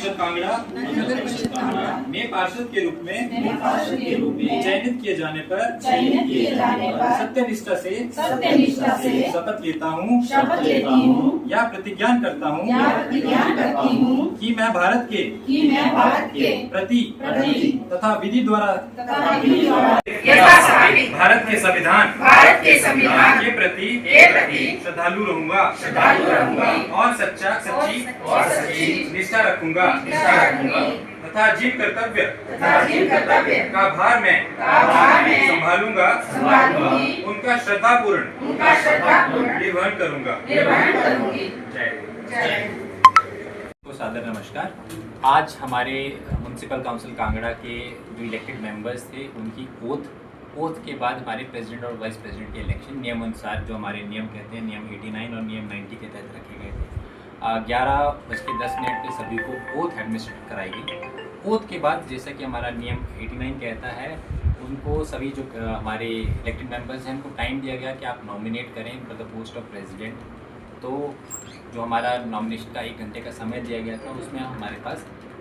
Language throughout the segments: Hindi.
परिषद कांगड़ा में पार्षद के रूप में चयनित किए जाने पर सत्यनिष्ठा से शपथ लेता हूँ या प्रतिज्ञान करता हूँ कि मैं भारत के प्रति तथा विधि द्वारा भारत के संविधान के प्रति श्रद्धालु रहूंगा और सच्ची निष्ठा रखूंगा तथा जीव कर्तव्य का भार मैं संभालूंगा, उनका श्रद्धापूर्ण निर्वहन करूंगा। तो सादर नमस्कार। आज हमारे म्युनिसिपल काउंसिल कांगड़ा के जो इलेक्टेड मेंबर्स थे उनकी ओथ के बाद हमारे प्रेसिडेंट और वाइस प्रेसिडेंट के इलेक्शन नियम अनुसार, जो हमारे नियम कहते हैं, नियम 89 और नियम 90 के तहत रखे गए थे। 11:10 पे सभी को ओथ एडमिनिस्ट्रेट कराई गई। ओथ के बाद जैसा कि हमारा नियम 89 कहता है, उनको सभी जो हमारे इलेक्टेड मेंबर्स हैं उनको टाइम दिया गया कि आप नॉमिनेट करें for the post of president. तो जो हमारा नॉमिनेशन का 1 घंटे का समय दिया गया था, उसमें हमारे पास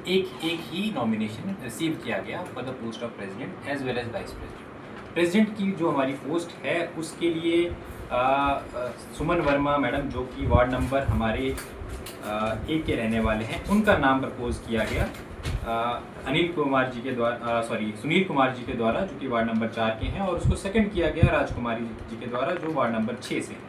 एक ही नॉमिनेशन रिसीव किया गया for the post of president as well as vice president. President की जो हमारी पोस्ट है उसके लिए सुमन वर्मा मैडम, जो कि वार्ड नंबर हमारे 1 के रहने वाले हैं, उनका नाम प्रपोज किया गया सुनील कुमार जी के द्वारा, जो कि वार्ड नंबर 4 के हैं, और उसको सेकंड किया गया राजकुमारी जी के द्वारा, जो वार्ड नंबर 6 से हैं।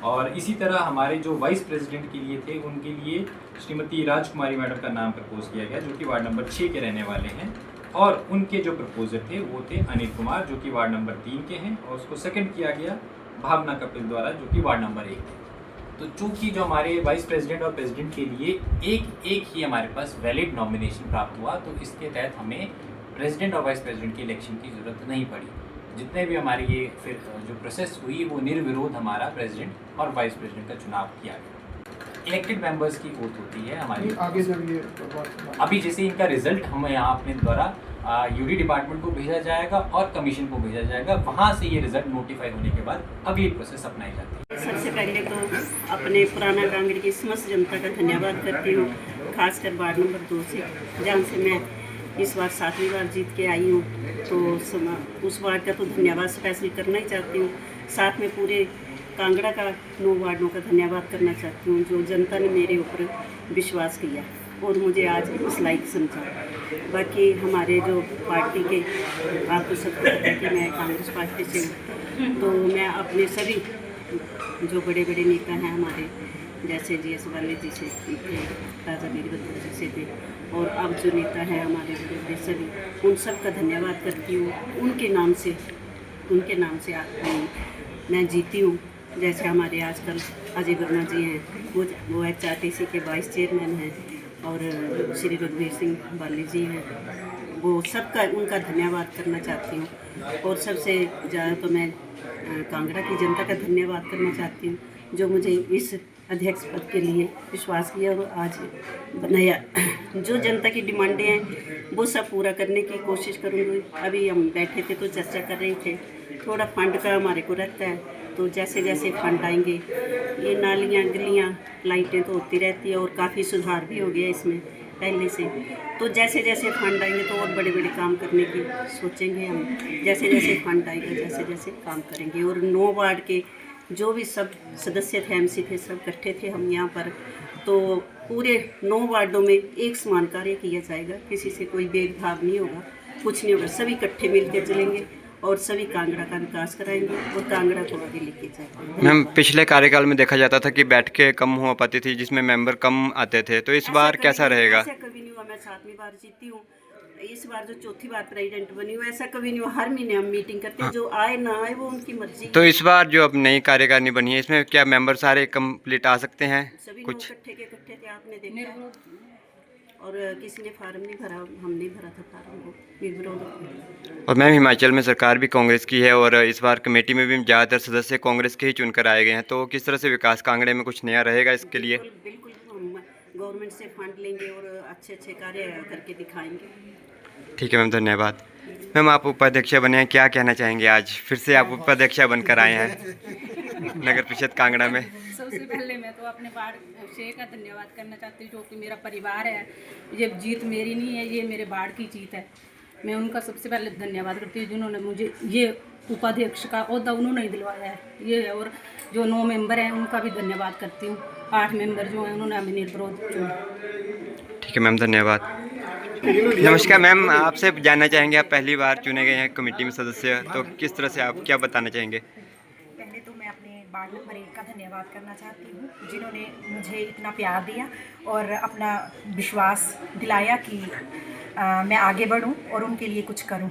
और इसी तरह हमारे जो वाइस प्रेसिडेंट के लिए थे, उनके लिए श्रीमती राजकुमारी मैडम का नाम प्रपोज किया गया, जो कि वार्ड नंबर 6 के रहने वाले हैं, और उनके जो प्रपोजर थे वो थे अनिल कुमार, जो कि वार्ड नंबर 3 के हैं, और उसको सेकंड किया गया भावना कपिल द्वारा, जो कि वार्ड नंबर 1 थे। तो चूँकि जो हमारे वाइस प्रेसिडेंट और प्रेसिडेंट के लिए एक ही हमारे पास वैलिड नॉमिनेशन प्राप्त हुआ, तो इसके तहत हमें प्रेसिडेंट और वाइस प्रेसिडेंट की इलेक्शन की ज़रूरत नहीं पड़ी। जितने भी हमारी ये फिर जो प्रोसेस हुई, वो निर्विरोध हमारा प्रेसिडेंट और वाइस प्रेसिडेंट का चुनाव किया गया। इलेक्टेड मेंबर्स की ओथ होती है हमारी आगे जब ये अभी जैसे इनका रिजल्ट हमें यहाँ अपने द्वारा यूडी डिपार्टमेंट को भेजा जाएगा और कमीशन को भेजा जाएगा। वहाँ से ये रिजल्ट नोटिफाई होने के बाद अगली प्रोसेस अपनाई जाती है। सबसे पहले तो अपने पुराना कांगड़ा की समस्त जनता का धन्यवाद करती हूँ, खासकर वार्ड नंबर 2 से, जहाँ से मैं इस बार 7वीं बार जीत के आई हूँ। तो उस वार्ड का तो धन्यवाद स्पेशल करना ही चाहती हूँ। साथ में पूरे कांगड़ा का 9 वार्डों का धन्यवाद करना चाहती हूँ, जो जनता ने मेरे ऊपर विश्वास किया और मुझे आज इस लायक समझा। बाकी हमारे जो पार्टी के, आपको सबको पता है कि मैं कांग्रेस पार्टी से हूँ, तो मैं अपने सभी जो बड़े बड़े नेता हैं हमारे, जैसे GS वाले जी से थे, राजा वीरभद्र जी से थे, और अब जो नेता हैं हमारे बड़े सभी, उन सब का धन्यवाद करती हूँ। उनके नाम से मैं जीती हूँ। जैसे हमारे आजकल अजय वर्मा जी हैं, वो HRTC के वाइस चेयरमैन हैं, और श्री रघुवीर सिंह बाली जी हैं, वो सबका उनका धन्यवाद करना चाहती हूँ। और सबसे ज़्यादा तो मैं कांगड़ा की जनता का धन्यवाद करना चाहती हूँ, जो मुझे इस अध्यक्ष पद के लिए विश्वास किया और आज बनाया। जो जनता की डिमांडें हैं वो सब पूरा करने की कोशिश करूँगी। अभी हम बैठे थे तो चर्चा कर रहे थे, थोड़ा फंड का हमारे को रहता है, तो जैसे जैसे फंड आएंगे, ये नालियाँ गलियाँ लाइटें तो होती रहती है, और काफ़ी सुधार भी हो गया इसमें पहले से। तो जैसे जैसे फंड आएंगे तो और बड़े बड़े काम करने की सोचेंगे हम। जैसे जैसे फंड आएगा जैसे जैसे काम करेंगे। और 9 वार्ड के जो भी सब सदस्य थे, MC थे, सब इकट्ठे थे हम यहाँ पर, तो पूरे 9 वार्डों में एक समान कार्य किया जाएगा, किसी से कोई भेदभाव नहीं होगा, कुछ नहीं होगा, सभी इकट्ठे मिलकर चलेंगे और सभी कांगड़ा का विकास कराएंगे और कांगड़ा को आगे लेके जाएंगे। मैम, पिछले कार्यकाल में देखा जाता था कि बैठकें कम हो पाती थी, जिसमें मेंबर कम आते थे, तो इस बार कैसा रहेगा? ऐसा कभी नहीं हुआ। मैं 7वीं बार जीती हूँ, इस बार जो 4थी बार प्रेसिडेंट बनी हुई, ऐसा कभी नहीं हुआ। हर महीने हम मीटिंग करते हैं, जो आए ना आए वो उनकी मर्जी। तो इस बार जो अब नई कार्यकारिणी बनी है, इसमें क्या मेंबर सारे कंप्लीट आ सकते हैं? सभी कुछ इकट्ठे के इकट्ठे थे, आपने देखा। और किसी ने फार्म नहीं भरा, हमने भरा था फार्म को निर्विरोध। और मैम, हिमाचल में सरकार भी कांग्रेस की है और इस बार कमेटी में भी ज़्यादातर सदस्य कांग्रेस के ही चुनकर आए गए हैं, तो किस तरह से विकास कांगड़े में कुछ नया रहेगा इसके लिए? बिल्कुल हम गवर्नमेंट से फंड लेंगे और अच्छे अच्छे कार्य करके दिखाएंगे। ठीक है मैम, धन्यवाद। मैम, आप उपाध्यक्ष बने हैं, क्या कहना चाहेंगे? आज फिर से आप उपाध्यक्ष बनकर आए हैं नगर परिषद कांगड़ा में। सबसे पहले मैं तो अपने बाढ़ शेख का धन्यवाद करना चाहती हूँ, जो कि मेरा परिवार है। ये जीत मेरी नहीं है, ये मेरे बाढ़ की जीत है। मैं उनका सबसे पहले धन्यवाद करती हूँ, जिन्होंने मुझे ये उपाध्यक्ष का ओहदा उन्होंने ही दिलवाया है ये। और जो 9 मेंबर हैं उनका भी धन्यवाद करती हूँ। 8 मेंबर जो हैं उन्होंने हमें निर्विरोध चुना। ठीक है मैम, धन्यवाद। नमस्कार मैम, आपसे जानना चाहेंगे, आप पहली बार चुने गए हैं कमेटी में सदस्य, तो किस तरह से आप क्या बताना चाहेंगे? पहले तो मैं अपने वार्ड नंबर 1 का धन्यवाद करना चाहती हूँ, जिन्होंने मुझे इतना प्यार दिया और अपना विश्वास दिलाया कि मैं आगे बढ़ूँ और उनके लिए कुछ करूँ।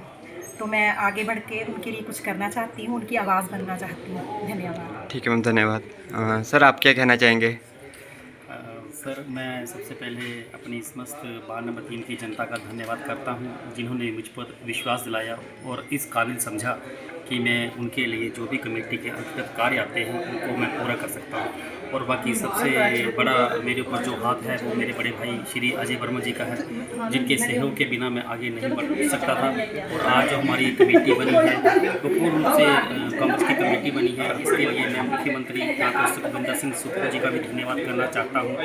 तो मैं आगे बढ़ के उनके लिए कुछ करना चाहती हूँ, उनकी आवाज़ बनना चाहती हूँ। धन्यवाद। ठीक है मैम, धन्यवाद। सर आप क्या कहना चाहेंगे? सर मैं सबसे पहले अपनी समस्त वार्ड नंबर 3 की जनता का धन्यवाद करता हूं, जिन्होंने मुझ पर विश्वास दिलाया और इस काबिल समझा कि मैं उनके लिए जो भी कमेटी के अंतर्गत कार्य आते हैं उनको मैं पूरा कर सकता हूं। और बाकी सबसे बड़ा मेरे ऊपर जो हाथ है वो मेरे बड़े भाई श्री अजय वर्मा जी का है, जिनके सहयोग के बिना मैं आगे नहीं बढ़ सकता था। और आज जो हमारी कमेटी बनी है वो पूर्ण रूप से कांग्रेस की कमेटी बनी है। इसके लिए मैं मुख्यमंत्री डॉक्टर सुखविंदर सिंह सुक्खू जी का भी धन्यवाद करना चाहता हूँ,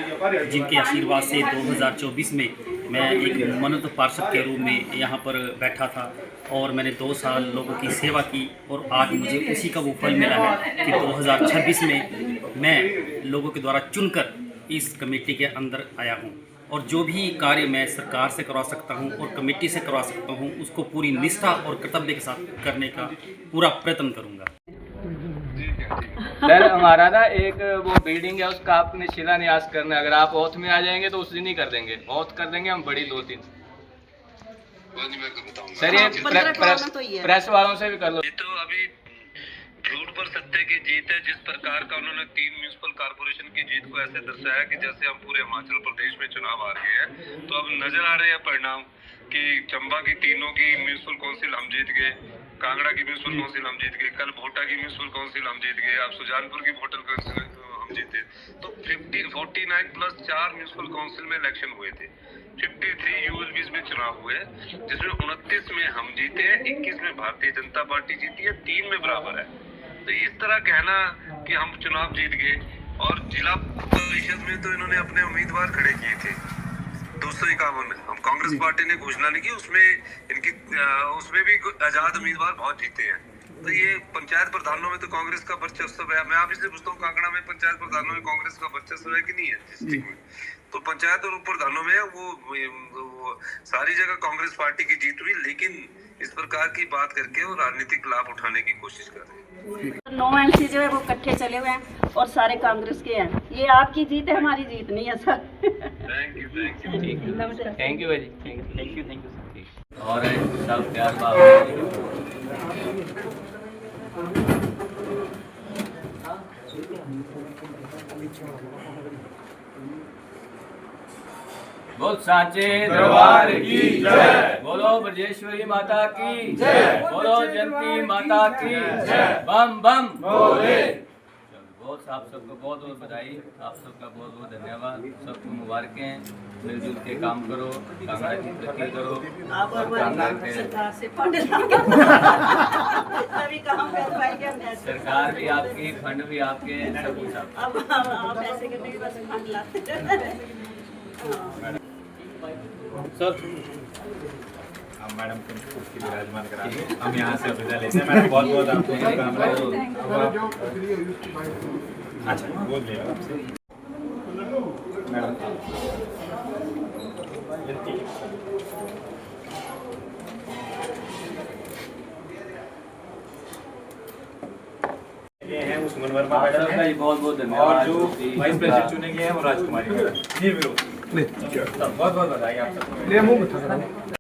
जिनके आशीर्वाद से 2024 में मैं एक मनोत पार्षद के रूप में यहाँ पर बैठा था और मैंने 2 साल लोगों की सेवा की और आज मुझे उसी का वो फल मिला है कि 2026 में मैं लोगों के द्वारा चुनकर इस कमेटी के अंदर आया हूँ। और जो भी कार्य मैं सरकार से करवा सकता हूँ और कमेटी से करवा सकता हूँ उसको पूरी निष्ठा और कर्तव्य के साथ करने का पूरा प्रयत्न करूँगा। सर हमारा ना एक वो बिल्डिंग है, उसका आपने शिलान्यास करना है। अगर आप औथ में आ जाएंगे तो उस दिन ही कर देंगे, औथ कर देंगे हम बड़ी 2-3। सर ये प्रेस वालों से भी कर लो। तो अभी झूठ पर सत्य की जीत है। जिस प्रकार का उन्होंने 3 म्यूनिसिपल कारपोरेशन की जीत को ऐसे दर्शाया कि जैसे हम पूरे हिमाचल प्रदेश में चुनाव हार गए हैं, तो अब नजर आ रहे हैं परिणाम कि चंबा की तीनों की म्यूनिसिपल काउंसिल हम जीत गए, कांगड़ा की म्यूनिसिपल काउंसिल हम जीत गए, कल भोटा की म्यूनिसिपल काउंसिल हम जीत गए, अब सुजानपुर की वोटर काउंसिल हम जीते। तो 49 प्लस 4 म्यूनिसिपल काउंसिल में इलेक्शन हुए थे, 53 यूएलबीज में चुनाव हुए, जिसमें 29 में हम जीते हैं, 21 में भारतीय जनता पार्टी जीती है, 3 में बराबर है। तो इस तरह कहना कि हम चुनाव जीत गए। और जिला परिषद में तो इन्होंने अपने उम्मीदवार खड़े किए थे 251 में, हम कांग्रेस पार्टी ने घोषणा नहीं की, उसमें भी आजाद उम्मीदवार बहुत जीते हैं। तो ये पंचायत प्रधानों में तो कांग्रेस का वर्चस्व है। मैं आप इसलिए पूछता हूँ, कांगड़ा में पंचायत प्रधानों में कांग्रेस का वर्चस्व है कि नहीं है डिस्ट्रिक्ट में? तो पंचायत और प्रधानों में वो सारी जगह कांग्रेस पार्टी की जीत हुई, लेकिन इस प्रकार की बात करके वो राजनीतिक लाभ उठाने की कोशिश कर रहे हैं। 9 MC जो है वो इकट्ठे चले हुए हैं और सारे कांग्रेस के हैं। ये आपकी जीत है, हमारी जीत नहीं है sir. Thank you thank you भाई, थैंक यू सर। और सब प्यार बाबा बोल सांचे दरबार की जय, बोलो ब्रजेश्वरी माता की जय, बोलो जयंती माता की जय, बम बम बोले। बहुत आप सबको बहुत बहुत बधाई, आप सबका बहुत बहुत धन्यवाद, सबको मुबारकें। मिलजुल के काम करो, कांगड़ा की तरक्की करो और सरकार भी आपकी, फंड भी आपके, सब कुछ सर हम मैडम को कुर्सी विराजमान करा दें, हम यहाँ से विदा लेते हैं। मैडम बहुत बहुत आपको शुभकामनाएं। अच्छा बोल देगा आपसे मैडम। ये हैं उस्मान वर्मा मैडम हैं, बहुत बहुत धन्यवाद। और जो वाइस प्रेसिडेंट चुने गए हैं वो राजकुमारी मैडम। बहुत बहुत बधाई आप सबको।